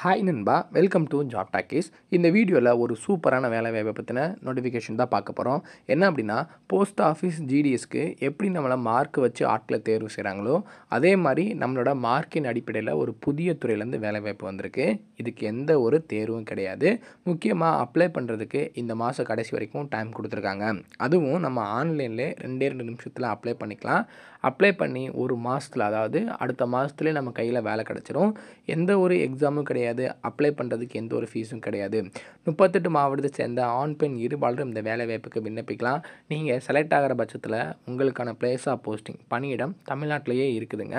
Hi நண்பா, welcome to job talkies. இந்த வீடியோவில் ஒரு சூப்பரான வேலை வாய்ப்பை பற்றின நோட்டிஃபிகேஷன் தான் பார்க்க போகிறோம். என்ன அப்படின்னா, போஸ்ட் ஆஃபீஸ் ஜிடிஎஸ்க்கு எப்படி நம்மளை மார்க் வச்சு ஆட்களை தேர்வு செய்கிறாங்களோ அதே மாதிரி நம்மளோட மார்க்கின் அடிப்படையில் ஒரு புதிய துறையிலேருந்து வேலை வாய்ப்பு வந்திருக்கு. இதுக்கு எந்த ஒரு தேர்வும் கிடையாது. முக்கியமாக அப்ளை பண்ணுறதுக்கு இந்த மாதம் கடைசி வரைக்கும் டைம் கொடுத்துருக்காங்க. அதுவும் நம்ம ஆன்லைன்லேயே 2 நிமிஷத்தில் அப்ளை பண்ணிக்கலாம். அப்ளை பண்ணி ஒரு மாதத்தில், அதாவது அடுத்த மாதத்துலேயே நம்ம கையில் வேலை கிடச்சிரும். எந்த ஒரு எக்ஸாமும் கிடையாது. அப்ளை பண்ணுறதுக்கு எந்த ஒரு ஃபீஸும் கிடையாது. 38 மாவட்டத்தை சேர்ந்த ஆண் பெண் இருபாலரும் இந்த வேலை வாய்ப்புக்கு விண்ணப்பிக்கலாம். நீங்கள் செலக்ட் ஆகிற பட்சத்தில் உங்களுக்கான பிளேஸ் ஆஃப் போஸ்டிங் பணியிடம் தமிழ்நாட்டிலேயே இருக்குதுங்க.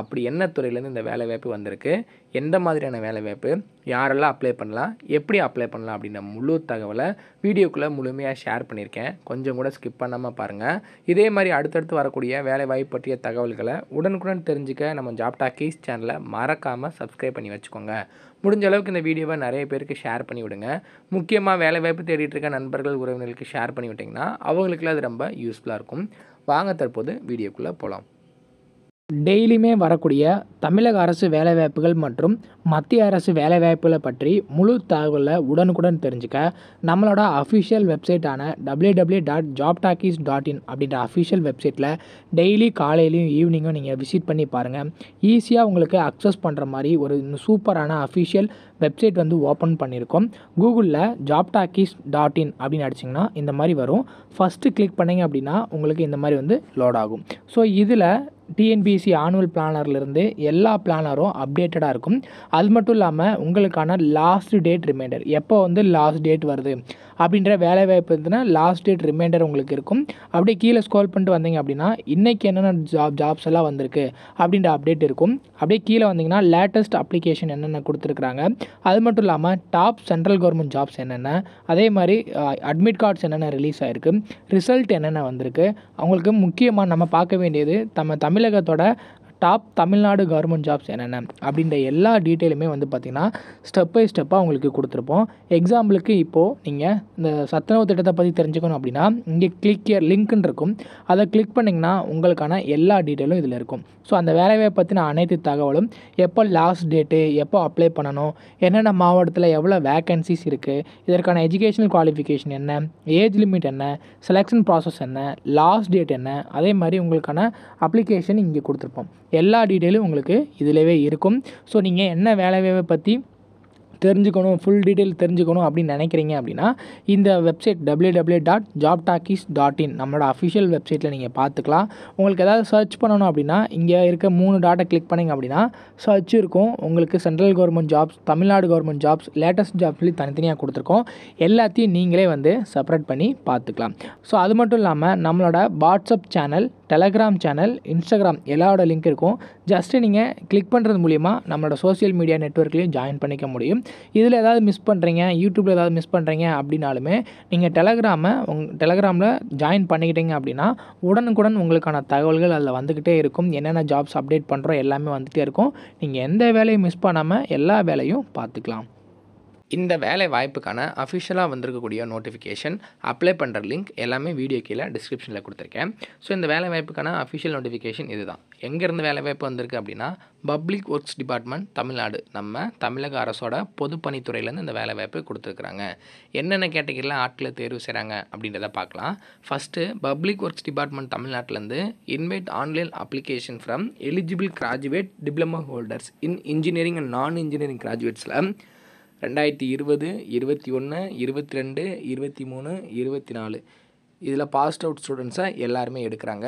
அப்படி என்ன துறையிலேருந்து இந்த வேலை வாய்ப்பு வந்திருக்கு, எந்த மாதிரியான வேலை வாய்ப்பு, யாரெல்லாம் அப்ளை பண்ணலாம், எப்படி அப்ளை பண்ணலாம் அப்படின்ற முழு தகவலை வீடியோக்குள்ளே முழுமையாக ஷேர் பண்ணியிருக்கேன். கொஞ்சம் கூட ஸ்கிப் பண்ணாமல் பாருங்கள். இதே மாதிரி அடுத்தடுத்து வரக்கூடிய வேலை வாய்ப்பு பற்றிய தகவல்களை உடனுக்குடன் தெரிஞ்சுக்க நம்ம ஜாப் டாக்கீஸ் சேனலை மறக்காமல் சப்ஸ்கிரைப் பண்ணி வச்சுக்கோங்க. முடிஞ்ச அளவுக்கு இந்த வீடியோவை நிறைய பேருக்கு ஷேர் பண்ணி விடுங்க. முக்கியமாக வேலை வாய்ப்பு தேடிட்டு இருக்க நண்பர்கள், உறவினர்களுக்கு ஷேர் பண்ணி விட்டிங்கன்னா அவங்களுக்குலாம் அது ரொம்ப யூஸ்ஃபுல்லாக இருக்கும். வாங்க தற்போது வீடியோக்குள்ளே போகலாம். டெய்லியுமே வரக்கூடிய தமிழக அரசு வேலைவாய்ப்புகள் மற்றும் மத்திய அரசு வேலைவாய்ப்புகளை பற்றி முழு தகவலை உடனுக்குடன் தெரிஞ்சுக்க நம்மளோட அஃபிஷியல் வெப்சைட்டான www.jobtalkies.in அப்படின்ற அஃபிஷியல் வெப்சைட்டில் டெய்லி காலையிலையும் ஈவினிங்கும் நீங்கள் விசிட் பண்ணி பாருங்கள். ஈஸியாக உங்களுக்கு அக்சஸ் பண்ணுற மாதிரி ஒரு சூப்பரான அஃபிஷியல் வெப்சைட் வந்து ஓப்பன் பண்ணியிருக்கோம். கூகுளில் jobtalkies.in அப்படின்னு அடிச்சிங்கன்னா இந்த மாதிரி வரும். ஃபஸ்ட்டு கிளிக் பண்ணிங்க அப்படின்னா உங்களுக்கு இந்த மாதிரி வந்து லோட் ஆகும். ஸோ இதில் டிஎன்பிஎஸ்சி ஆனுவல் பிளானர்லேருந்து எல்லா பிளானரும் அப்டேட்டடாக இருக்கும். அது மட்டும் இல்லாமல் உங்களுக்கான லாஸ்ட் டேட் ரிமைண்டர், எப்போ வந்து லாஸ்ட் டேட் வருது அப்படின்ற வேலைவாய்ப்பு இருந்துன்னா லாஸ்ட் டேட் ரிமைண்டர் உங்களுக்கு இருக்கும். அப்படியே கீழே ஸ்க்ரோல் பண்ணிட்டு வந்தீங்க அப்படின்னா இன்றைக்கி என்னென்ன ஜாப்ஸ் எல்லாம் வந்திருக்கு அப்படின்ற அப்டேட் இருக்கும். அப்படியே கீழே வந்தீங்கன்னா லேட்டஸ்ட் அப்ளிகேஷன் என்னென்ன கொடுத்துருக்குறாங்க, அது மட்டும் இல்லாமல் டாப் சென்ட்ரல் கவர்மெண்ட் ஜாப்ஸ் என்னென்ன, அதே மாதிரி அட்மிட் கார்ட்ஸ் என்னென்ன ரிலீஸ் ஆகிருக்கு, ரிசல்ட் என்னென்ன வந்திருக்கு. அவங்களுக்கு முக்கியமாக நம்ம பார்க்க வேண்டியது தமிழகத்தோட டாப் தமிழ்நாடு கவர்மெண்ட் ஜாப்ஸ் என்னென்ன அப்படின்ற எல்லா டீட்டெயிலுமே வந்து பார்த்திங்கன்னா ஸ்டெப் பை ஸ்டெப்பாக உங்களுக்கு கொடுத்துருப்போம். எக்ஸாம்பிளுக்கு இப்போது நீங்கள் இந்த சத்துணவு திட்டத்தை பற்றி தெரிஞ்சுக்கணும் அப்படின்னா இங்கே கிளிக் ஹியர் லிங்க்னு இருக்கும். அதை கிளிக் பண்ணிங்கன்னா உங்களுக்கான எல்லா டீட்டெயிலும் இதில் இருக்கும். ஸோ அந்த வேலையை பற்றின அனைத்து தகவலும், எப்போ லாஸ்ட் டேட்டு, எப்போ அப்ளை பண்ணணும், என்னென்ன மாவட்டத்தில் எவ்வளோ வேக்கன்சிஸ் இருக்குது, இதற்கான எஜுகேஷனல் குவாலிஃபிகேஷன் என்ன, ஏஜ் லிமிட் என்ன, செலெக்ஷன் ப்ராசஸ் என்ன, லாஸ்ட் டேட் என்ன, அதே மாதிரி உங்களுக்கான அப்ளிகேஷன் இங்கே கொடுத்துருப்போம். எல்லா டீட்டெயிலும் உங்களுக்கு இதிலவே இருக்கும். ஸோ நீங்கள் என்ன வேலைவாய்ப்பை பற்றி தெரிஞ்சுக்கணும், ஃபுல் டீட்டெயில் தெரிஞ்சுக்கணும் அப்படின்னு நினைக்கிறீங்க அப்படின்னா இந்த வெப்சைட் www.jobtalkies.in நம்மளோட அஃபிஷியல் வெப்சைட்டில் நீங்கள் பார்த்துக்கலாம். உங்களுக்கு ஏதாவது சர்ச் பண்ணணும் அப்படின்னா இங்கே இருக்க 3 டாட்டை கிளிக் பண்ணிங்க அப்படின்னா சர்ச் இருக்கும். உங்களுக்கு central government jobs, Tamil Nadu government jobs, latest jobs சொல்லி தனித்தனியாக கொடுத்துருக்கோம். எல்லாத்தையும் நீங்களே வந்து செப்பரேட் பண்ணி பார்த்துக்கலாம். ஸோ அது மட்டும் இல்லாமல் நம்மளோட WhatsApp channel, Telegram channel, Instagram எல்லாரோட லிங்க் இருக்கும். ஜஸ்ட்டு நீங்கள் கிளிக் பண்ணுறது மூலிமா நம்மளோட சோஷியல் மீடியா நெட்வொர்க்லேயும் ஜாயின் பண்ணிக்க முடியும். இதில் ஏதாவது மிஸ் பண்ணுறீங்க, யூடியூப்பில் ஏதாவது மிஸ் பண்ணுறீங்க அப்படின்னாலுமே நீங்கள் டெலகிராமில் ஜாயின் பண்ணிக்கிட்டீங்க அப்படின்னா உடனுக்குடன் உங்களுக்கான தகவல்கள் அதில் வந்துக்கிட்டே இருக்கும். என்னென்ன ஜாப்ஸ் அப்டேட் பண்ணுறோம் எல்லாமே வந்துகிட்டே இருக்கும். நீங்கள் எந்த வேலையும் மிஸ் பண்ணாமல் எல்லா வேலையும் பார்த்துக்கலாம். இந்த வேலை வாய்ப்புக்கான அஃபிஷியலாக வந்திருக்கக்கூடிய நோட்டிஃபிகேஷன், அப்ளை பண்ணுற லிங்க் எல்லாமே வீடியோ கீழே டிஸ்கிரிப்ஷனில் கொடுத்துருக்கேன். ஸோ இந்த வேலை வாய்ப்புக்கான அஃபிஷியல் நோட்டிஃபிகேஷன் இதுதான். எங்கேருந்து வேலை வாய்ப்பு வந்திருக்கு அப்படின்னா பப்ளிக் ஒர்க்ஸ் டிபார்ட்மெண்ட் தமிழ்நாடு, நம்ம தமிழக அரசோட பொதுப்பணித்துறையிலேருந்து இந்த வேலை வாய்ப்பு கொடுத்துருக்குறாங்க. என்னென்ன கேட்டகரியில் ஆட்களை தேர்வு செய்கிறாங்க அப்படின்றத பார்க்கலாம். ஃபஸ்ட்டு பப்ளிக் ஒர்க்ஸ் டிபார்ட்மெண்ட் தமிழ்நாட்டிலேருந்து invite online application from eligible graduate diploma holders in engineering and நான் இன்ஜினியரிங் கிராஜுவேட்ஸில் 2020, 21, 22, 23, 24 இதில் பாஸ்ட் அவுட் ஸ்டூடெண்ட்ஸை எல்லாருமே எடுக்கிறாங்க.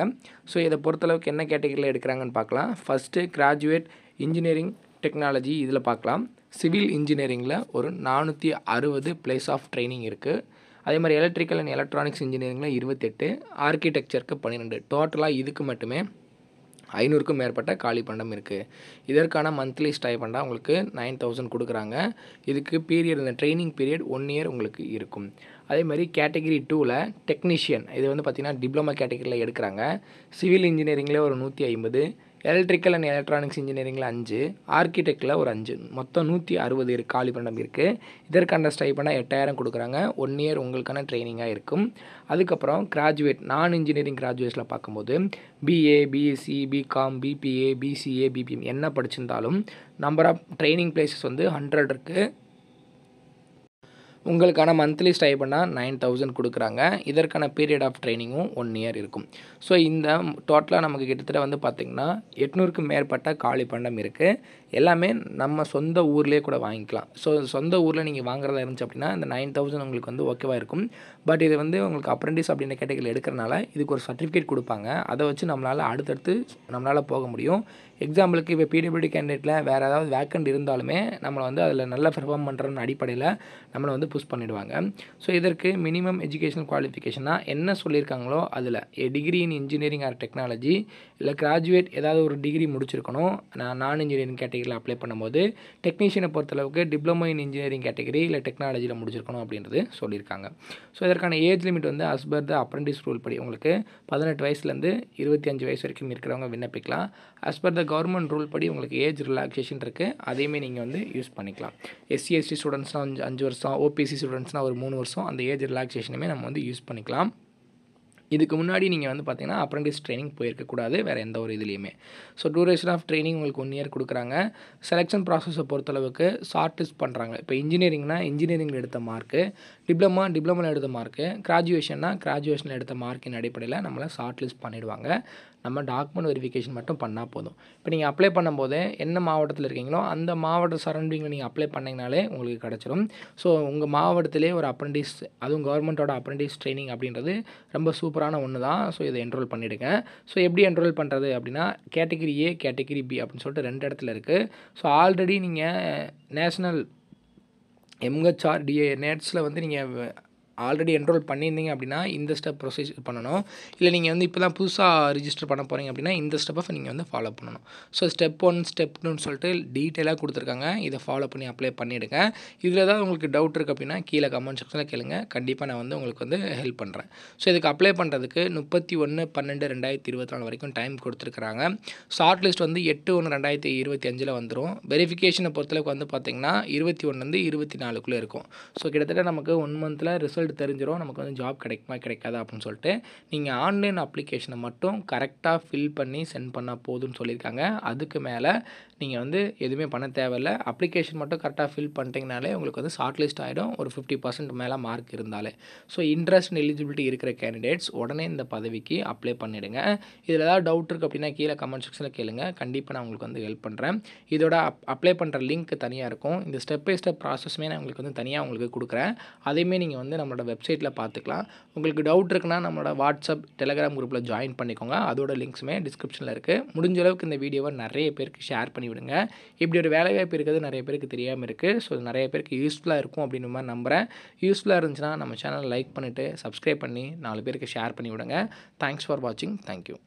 ஸோ இதை பொறுத்தளவுக்கு என்ன கேட்டகரியில் எடுக்கிறாங்கன்னு பார்க்கலாம். ஃபஸ்ட்டு கிராஜுவேட் இன்ஜினியரிங் டெக்னாலஜி இதில் பார்க்கலாம். சிவில் இன்ஜினியரிங்கில் ஒரு 460 பிளேஸ் ஆஃப் ட்ரைனிங் இருக்குது. அதே மாதிரி எலக்ட்ரிக்கல் அண்ட் எலக்ட்ரானிக்ஸ் இன்ஜினியரிங்கில் 28, ஆர்கிடெக்சருக்கு 12. டோட்டலாக இதுக்கு மட்டுமே 500க்கும் மேற்பட்ட காலி பண்டம் இருக்குது. இதற்கான மந்த்லி ஸ்டைபண்டாக உங்களுக்கு 9000 கொடுக்குறாங்க. இதுக்கு பீரியட், இந்த ட்ரைனிங் பீரியட் 1 இயர் உங்களுக்கு இருக்கும். அதே மாதிரி கேட்டகிரி 2ல் டெக்னீஷியன், இது வந்து பார்த்திங்கன்னா டிப்ளமா கேட்டகிரியில் எடுக்கிறாங்க. சிவில் இன்ஜினியரிங்கில் ஒரு 150, எலக்ட்ரிக்கல் அண்ட் எலக்ட்ரானிக்ஸ் இன்ஜினியரிங்கில் 5, ஆர்கிடெக்டில் ஒரு 5, மொத்தம் 160 காலி பணியிடம் இருக்குது. இதற்கான ஸ்டைபண்டாக 8000 கொடுக்குறாங்க. 1 இயர் உங்களுக்கான ட்ரைனிங்காக இருக்கும். அதுக்கப்புறம் கிராஜுவேட் நான் இன்ஜினியரிங் கிராஜுவேட்ஸில் பார்க்கும்போது BA, BSc, BCom, BBA, BCA, BBM என்ன படிச்சிருந்தாலும் நம்பர் ஆஃப் ட்ரைனிங் பிளேசஸ் வந்து 100 இருக்குது. உங்களுக்கான மந்த்லி ஸ்டைபண்டாக 9000 கொடுக்குறாங்க. இதற்கான பீரியட் ஆஃப் ட்ரைனிங்கும் 1 இயர் இருக்கும். ஸோ இந்த டோட்டலாக நமக்கு கிட்டத்தட்ட வந்து பார்த்திங்கன்னா 800க்கும் மேற்பட்ட காலி பணியிடம் இருக்குது. எல்லாமே நம்ம சொந்த ஊர்லேயே கூட வாங்கிக்கலாம். ஸோ சொந்த ஊரில் நீங்கள் வாங்குறதா இருந்துச்சு அப்படின்னா இந்த 9000 உங்களுக்கு வந்து ஓகேவாக இருக்கும். பட் இது வந்து உங்களுக்கு அப்ரெண்டிஸ் அப்படின்ற கேட்டகரியில் எடுக்கிறனால இதுக்கு ஒரு சர்டிஃபிகேட் கொடுப்பாங்க. அதை வச்சு நம்மளால் போக முடியும். எக்ஸாம்பிளுக்கு இப்போ பிடபிள்யூடி கேண்டிடேட்டில் வேறு ஏதாவது வேக்கண்ட் இருந்தாலுமே நம்மளை வந்து அதில் நல்லா பெர்ஃபார்ம் பண்ணுறன்னு அடிப்படையில் நம்மளை வந்து புஷ் பண்ணிவிடுவாங்க. ஸோ இதற்கு மினிமம் எஜுகேஷன் குவாலிஃபிகேஷனாக என்ன சொல்லியிருக்காங்களோ அதில் degree in engineering or technology இல்லை கிராஜுவேட் ஏதாவது ஒரு டிகிரி முடிச்சிருக்கணும். நான் இன்ஜினியரிங் கேட்டகரியில் அப்ளை பண்ணும்போது டெக்னீஷியனை பொறுத்தளவுக்கு டிப்ளமோ இன் இன்ஜினியரிங் கேட்டகரி இல்லை டெக்னாலஜியில் முடிச்சிருக்கணும் அப்படின்றது சொல்லியிருக்காங்க. ஸோ இதற்கான ஏஜ் லிமிட் வந்து as per the apprentice rule படி உங்களுக்கு 18 வயசுலேருந்து 25 வயசு வரைக்கும் இருக்கிறவங்க விண்ணப்பிக்கலாம். As per the government rule படி உங்களுக்கு ஏஜ் ரிலாக்ஸேஷன் இருக்குது. அதையுமே நீங்கள் வந்து யூஸ் பண்ணிக்கலாம். எஸ்சி எஸ்டி ஸ்டூடெண்ட்ஸ்னால் 5 வருஷம், ஓபிசி ஸ்டூடெண்ட்ஸ்னால் ஒரு 3 வருஷம் அந்த ஏஜ் ரிலாக்ஸேஷனுமே நம்ம வந்து யூஸ் பண்ணிக்கலாம். இதுக்கு முன்னாடி நீங்கள் வந்து பார்த்தீங்கன்னா அப்ரெண்டிஸ் ட்ரைனிங் போயிருக்கக்கூடாது வேறு எந்த ஒரு இதுலேயுமே. ஸோ டூரேஷன் ஆஃப் ட்ரைனிங் உங்களுக்கு 1 இயர் கொடுக்குறாங்க. செலெக்ஷன் ப்ராசஸை பொறுத்தளவுக்கு ஷார்ட் லிஸ்ட் பண்ணுறாங்க. இப்போ இன்ஜினியரிங்கில் எடுத்த மார்க்கு, டிப்ளமோவில் எடுத்த மார்க்கு, கிராஜுவேஷனில் எடுத்த மார்க்கின் அடிப்படையில் நம்மளை ஷார்ட் லிஸ்ட் பண்ணிவிடுவாங்க. நம்ம டாக்குமெண்ட் வெரிஃபிகேஷன் மட்டும் பண்ணால் போதும். இப்போ நீங்கள் அப்ளை பண்ணும்போது என்ன மாவட்டத்தில் இருக்கீங்களோ அந்த மாவட்ட சரௌண்டிங்கில் நீங்கள் அப்ளை பண்ணிங்கனாலே உங்களுக்கு கிடச்சிரும். ஸோ உங்கள் மாவட்டத்திலே ஒரு அப்ரெண்டிஸ், அதுவும் கவர்மெண்ட்டோட அப்ரெண்டிஸ் ட்ரைனிங் அப்படின்றது ரொம்ப சூப்பரான ஒன்று தான். ஸோ இதை என்ரோல் பண்ணிவிடுங்க. ஸோ எப்படி என்ரோல் பண்ணுறது அப்படின்னா கேட்டகிரி ஏ, கேட்டகிரி பி அப்படின்னு சொல்லிட்டு 2 இடத்துல இருக்குது. ஸோ ஆல்ரெடி நீங்கள் நேஷ்னல் எம்ஹெச்ஆர்டிஏ நெட்ஸில் வந்து நீங்கள் ஆல்ரெடி என்ரோல் பண்ணியிருந்தீங்க அப்படின்னா இந்த ஸ்டெப் ப்ரொசீஜர் பண்ணணும். இல்லை நீங்கள் வந்து இப்போ தான் புதுசாக ரிஜிஸ்டர் பண்ண போகிறீங்க அப்படின்னா இந்த ஸ்டெப்பை நீங்கள் வந்து ஃபாலோ பண்ணணும். ஸோ ஸ்டெப் 1, ஸ்டெப் 2ன்னு சொல்லிட்டு டீட்டெயிலாக கொடுத்துருக்காங்க. இதை ஃபாலோ பண்ணி அப்ளை பண்ணிவிடுங்க. இதில் ஏதாவது உங்களுக்கு டவுட் இருக்குது அப்படின்னா கீழே கமெண்ட் செக்ஷனில் கேளுங்க. கண்டிப்பாக நான் வந்து உங்களுக்கு வந்து ஹெல்ப் பண்ணுறேன். ஸோ இதுக்கு அப்ளை பண்ணுறதுக்கு 31/12/2024 வரைக்கும் டைம் கொடுத்துருக்குறாங்க. ஷார்ட் லிஸ்ட் வந்து 8/1/2025 வந்துடும். வெரிஃபிகேஷனை பொறுத்தளவுக்கு வந்து பார்த்திங்கன்னா 21 24க்குள்ளே இருக்கும். ஸோ கிட்டத்தட்ட நமக்கு 1 மந்தில் ரிசல்ட் தெரிஞ்சிடும் நமக்கு வந்து ஜாப் கிடைக்குமா கிடைக்காதா அப்படின்னு சொல்லிட்டு. நீங்கள் ஆன்லைன் அப்ளிகேஷனை மட்டும் கரெக்டாக ஃபில் பண்ணி சென்ட் பண்ணால் போதும்னு சொல்லியிருக்காங்க. அதுக்கு மேலே நீங்கள் வந்து எதுவுமே பண்ண தேவையில்லை. அப்ளிகேஷன் மட்டும் கரெக்டாக ஃபில் பண்ணிட்டீங்கனாலே உங்களுக்கு வந்து ஷார்ட் லிஸ்ட் ஆகிடும். ஒரு 50% மேலே மார்க் இருந்தாலே. ஸோ இன்ட்ரெஸ்ட் அண்ட் எலிஜிபிலிட்டி இருக்கிற கேண்டிடேட்ஸ் உடனே இந்த பதவிக்கு அப்ளை பண்ணிவிடுங்க. இதில் ஏதாவது டவுட் இருக்குது அப்படின்னா கீழே கமெண்ட் செக்ஷனில் கேளுங்க. கண்டிப்பாக நான் உங்களுக்கு வந்து ஹெல்ப் பண்ணுறேன். இதோட அப்ளை பண்ணுற லிங்க் தனியாக இருக்கும். இந்த ஸ்டெப் பை ஸ்டெப் ப்ராசஸுமே நான் உங்களுக்கு வந்து தனியாக உங்களுக்கு கொடுக்குறேன். அதையுமே நீங்கள் வந்து நம்மளோட வெப்சைட்டில் பார்த்துக்கலாம். உங்களுக்கு டவுட் இருக்குன்னா நம்மளோட வாட்ஸ்அப், டெலகிராம் குரூப்பில் ஜாயின் பண்ணிக்கோங்க. அதோட லிங்க்ஸுமே டிஸ்கிரிப்ஷனில் இருக்குது. முடிஞ்ச அளவுக்கு இந்த வீடியோவை நிறைய பேருக்கு ஷேர் பண்ணி விடுங்க. இப்படி ஒரு வேலைவாய்ப்பு இருக்கிறது நிறைய பேருக்கு தெரியாமல் இருக்குது. ஸோ நிறைய பேருக்கு யூஸ்ஃபுல்லாக இருக்கும் அப்படின்னு மாதிரி நம்புகிறேன். யூஸ்ஃபுல்லாக இருந்துச்சுன்னா நம்ம சேனல் லைக் பண்ணிவிட்டு சப்ஸ்கிரைப் பண்ணி 4 பேருக்கு ஷேர் பண்ணி விடுங்க. தேங்க்ஸ் ஃபார் வாட்சிங். தேங்க்யூ.